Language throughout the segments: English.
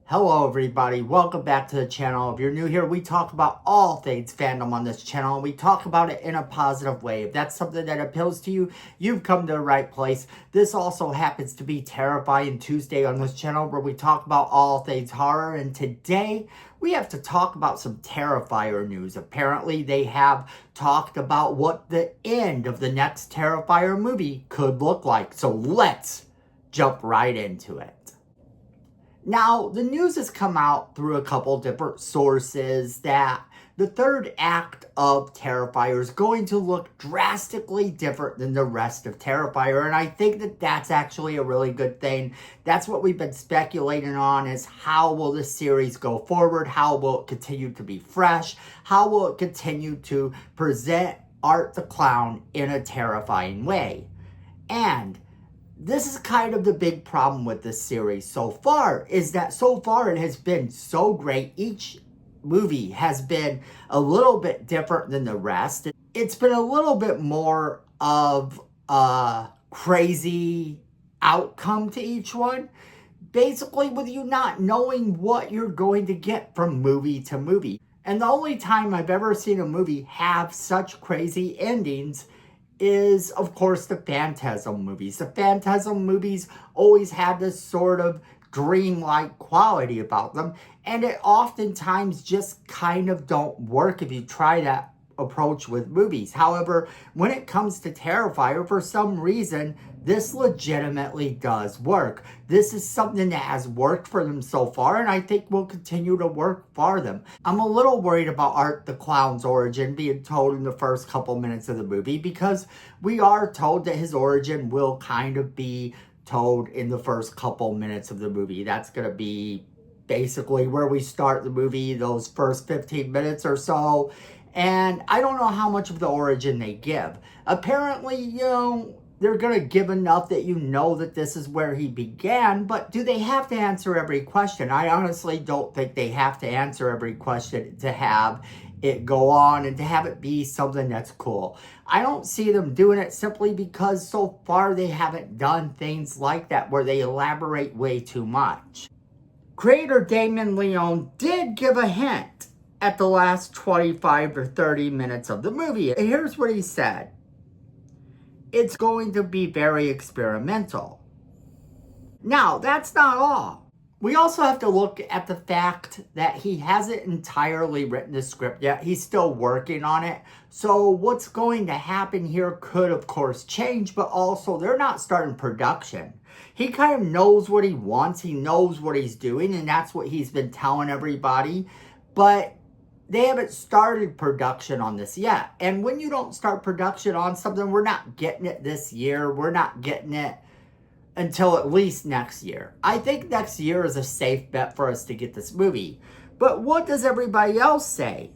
Hello everybody, welcome back to the channel. If you're new here, we talk about all things fandom on this channel, and we talk about it in a positive way. If that's something that appeals to you, you've come to the right place. This also happens to be Terrifying Tuesday on this channel, where we talk about all things horror, and today we have to talk about some Terrifier news. Apparently they have talked about what the end of the next Terrifier movie could look like, so let's jump right into it. Now, the news has come out through a couple different sources that the third act of Terrifier is going to look drastically different than the rest of Terrifier, and I think that that's actually a really good thing. That's what we've been speculating on, is how will this series go forward? How will it continue to be fresh? How will it continue to present Art the Clown in a terrifying way? And this is kind of the big problem with this series so far, is that so far it has been so great. Each movie has been a little bit different than the rest. It's been a little bit more of a crazy outcome to each one, basically with you not knowing what you're going to get from movie to movie. And the only time I've ever seen a movie have such crazy endings is, of course, the Phantasm movies. The Phantasm movies always had this sort of dreamlike quality about them, and it oftentimes just kind of don't work if you try that approach with movies. However, when it comes to Terrifier, for some reason, this legitimately does work. This is something that has worked for them so far, and I think will continue to work for them. I'm a little worried about Art the Clown's origin being told in the first couple minutes of the movie, because we are told that his origin will kind of be told in the first couple minutes of the movie. That's going to be basically where we start the movie, those first 15 minutes or so. And I don't know how much of the origin they give. Apparently, they're going to give enough that you know that this is where he began, but do they have to answer every question? I honestly don't think they have to answer every question to have it go on and to have it be something that's cool. I don't see them doing it simply because so far they haven't done things like that where they elaborate way too much. Creator Damien Leone did give a hint at the last 25 or 30 minutes of the movie. Here's what he said. It's going to be very experimental. Now, that's not all. We also have to look at the fact that he hasn't entirely written the script yet. He's still working on it. So what's going to happen here could, of course, change, but also they're not starting production. He kind of knows what he wants. He knows what he's doing, and that's what he's been telling everybody. But they haven't started production on this yet. And when you don't start production on something, we're not getting it this year. We're not getting it until at least next year. I think next year is a safe bet for us to get this movie. But what does everybody else say?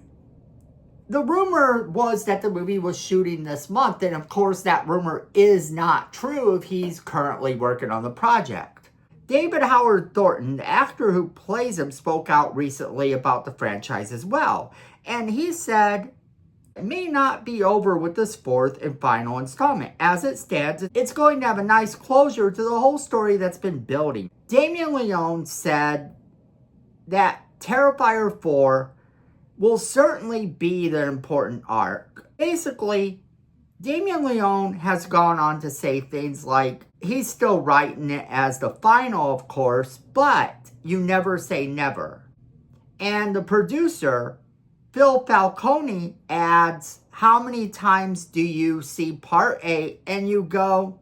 The rumor was that the movie was shooting this month, and of course that rumor is not true if he's currently working on the project. David Howard Thornton, the actor who plays him, spoke out recently about the franchise as well. And he said, it may not be over with this fourth and final installment. As it stands, it's going to have a nice closure to the whole story that's been building. Damien Leone said that Terrifier 4 will certainly be the important arc. Basically, Damien Leone has gone on to say things like, he's still writing it as the final, of course, but you never say never. And the producer, Phil Falcone, adds, how many times do you see part 8 and you go,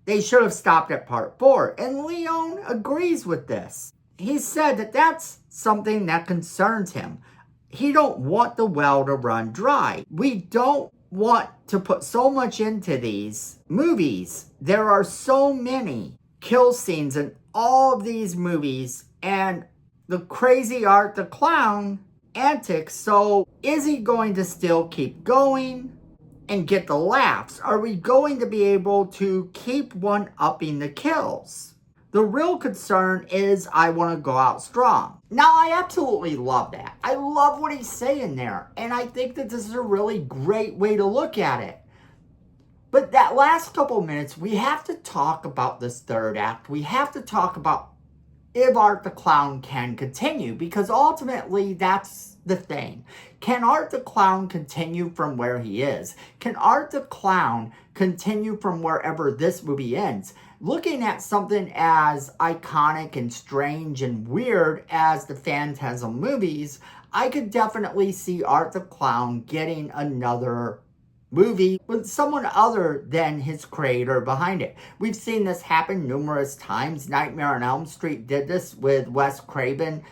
they should have stopped at part 4? And Leone agrees with this. He said that that's something that concerns him. He don't want the well to run dry. We don't want to put so much into these movies. There are so many kill scenes in all of these movies and the crazy Art the Clown antics. So is he going to still keep going and get the laughs? Are we going to be able to keep one-upping the kills? The real concern is I want to go out strong. Now, I absolutely love that. I love what he's saying there. And I think that this is a really great way to look at it. But that last couple minutes, we have to talk about this third act. We have to talk about if Art the Clown can continue, because ultimately that's the thing. Can Art the Clown continue from where he is? Can Art the Clown continue from wherever this movie ends? Looking at something as iconic and strange and weird as the Phantasm movies, I could definitely see Art the Clown getting another movie with someone other than his creator behind it. We've seen this happen numerous times. Nightmare on Elm Street did this with Wes Craven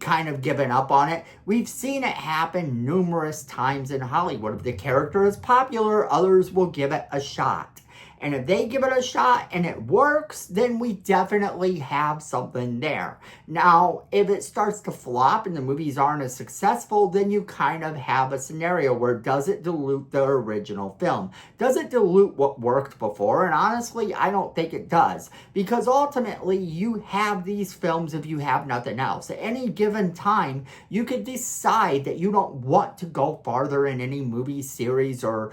kind of giving up on it. We've seen it happen numerous times in Hollywood. If the character is popular, others will give it a shot. And if they give it a shot and it works, then we definitely have something there. Now, if it starts to flop and the movies aren't as successful, then you kind of have a scenario where does it dilute the original film? Does it dilute what worked before? And honestly, I don't think it does. Because ultimately, you have these films if you have nothing else. At any given time, you could decide that you don't want to go farther in any movie series or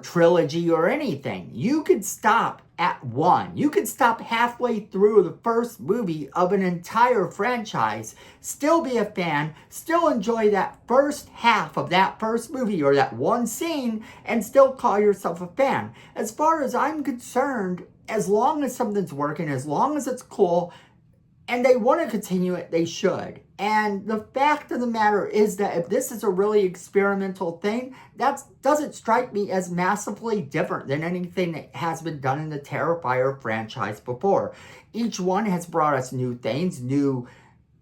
trilogy or anything. You could stop at one. You could stop halfway through the first movie of an entire franchise, still be a fan, still enjoy that first half of that first movie or that one scene, and still call yourself a fan. As far as I'm concerned, as long as something's working, as long as it's cool, and they want to continue it, they should. And the fact of the matter is that if this is a really experimental thing, that doesn't strike me as massively different than anything that has been done in the Terrifier franchise before. Each one has brought us new things, new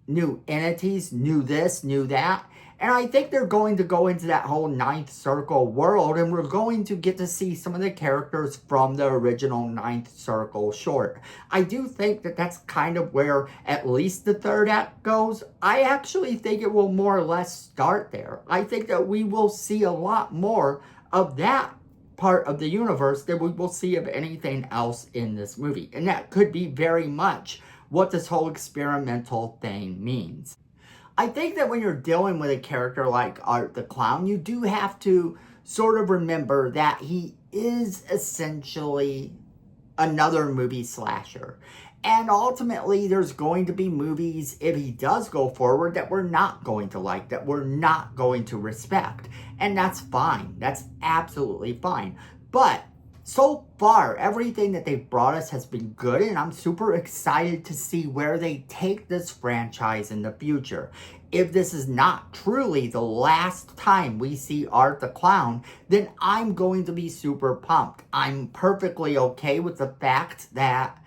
entities, new this, new that. And I think they're going to go into that whole Ninth Circle world, and we're going to get to see some of the characters from the original Ninth Circle short. I do think that that's kind of where at least the third act goes. I actually think it will more or less start there. I think that we will see a lot more of that part of the universe than we will see of anything else in this movie. And that could be very much what this whole experimental thing means. I think that when you're dealing with a character like Art the Clown, you do have to sort of remember that he is essentially another movie slasher. And ultimately, there's going to be movies, if he does go forward, that we're not going to like, that we're not going to respect. And that's fine. That's absolutely fine. But so far, everything that they've brought us has been good, and I'm super excited to see where they take this franchise in the future. If this is not truly the last time we see Art the Clown, then I'm going to be super pumped. I'm perfectly okay with the fact that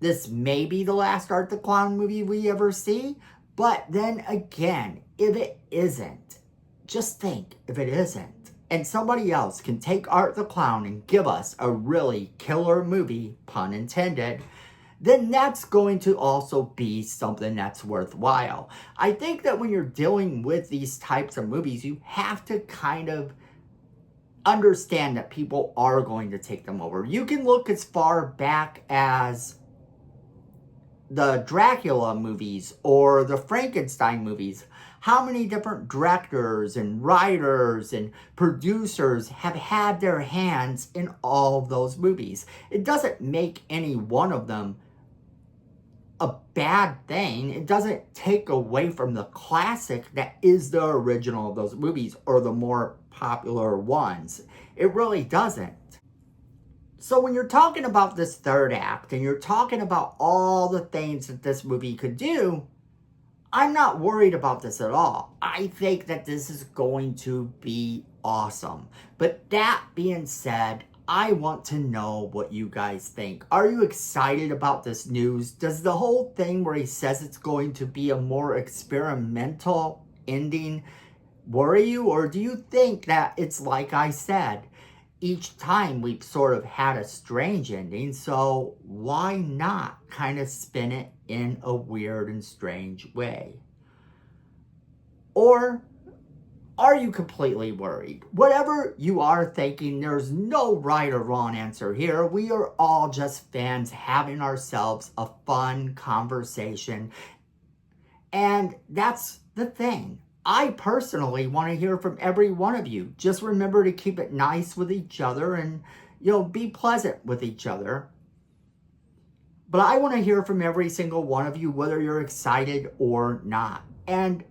this may be the last Art the Clown movie we ever see, but then again, if it isn't, just think if it isn't, and somebody else can take Art the Clown and give us a really killer movie, pun intended, then that's going to also be something that's worthwhile. I think that when you're dealing with these types of movies, you have to kind of understand that people are going to take them over. You can look as far back as the Dracula movies or the Frankenstein movies. How many different directors and writers and producers have had their hands in all of those movies? It doesn't make any one of them a bad thing. It doesn't take away from the classic that is the original of those movies or the more popular ones. It really doesn't. So when you're talking about this third act and you're talking about all the things that this movie could do, I'm not worried about this at all. I think that this is going to be awesome. But that being said, I want to know what you guys think. Are you excited about this news? Does the whole thing where he says it's going to be a more experimental ending worry you? Or do you think that it's like I said, each time we've sort of had a strange ending, so why not kind of spin it in a weird and strange way? Or are you completely worried? Whatever you are thinking, there's no right or wrong answer here. We are all just fans having ourselves a fun conversation. And that's the thing. I personally want to hear from every one of you. Just remember to keep it nice with each other and, be pleasant with each other. But I want to hear from every single one of you, whether you're excited or not. And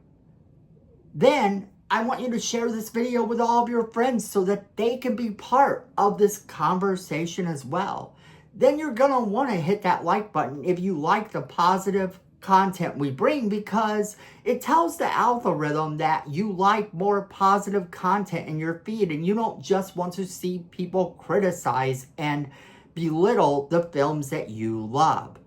then I want you to share this video with all of your friends so that they can be part of this conversation as well. Then you're going to want to hit that like button if you like the positive content we bring, because it tells the algorithm that you like more positive content in your feed and you don't just want to see people criticize and belittle the films that you love.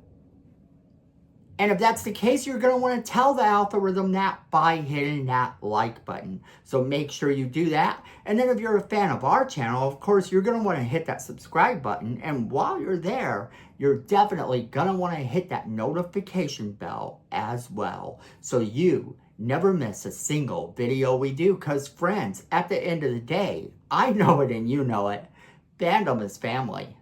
And if that's the case, you're going to want to tell the algorithm that by hitting that like button. So make sure you do that. And then if you're a fan of our channel, of course, you're going to want to hit that subscribe button. And while you're there, you're definitely going to want to hit that notification bell as well, so you never miss a single video we do. Because friends, at the end of the day, I know it and you know it, fandom is family.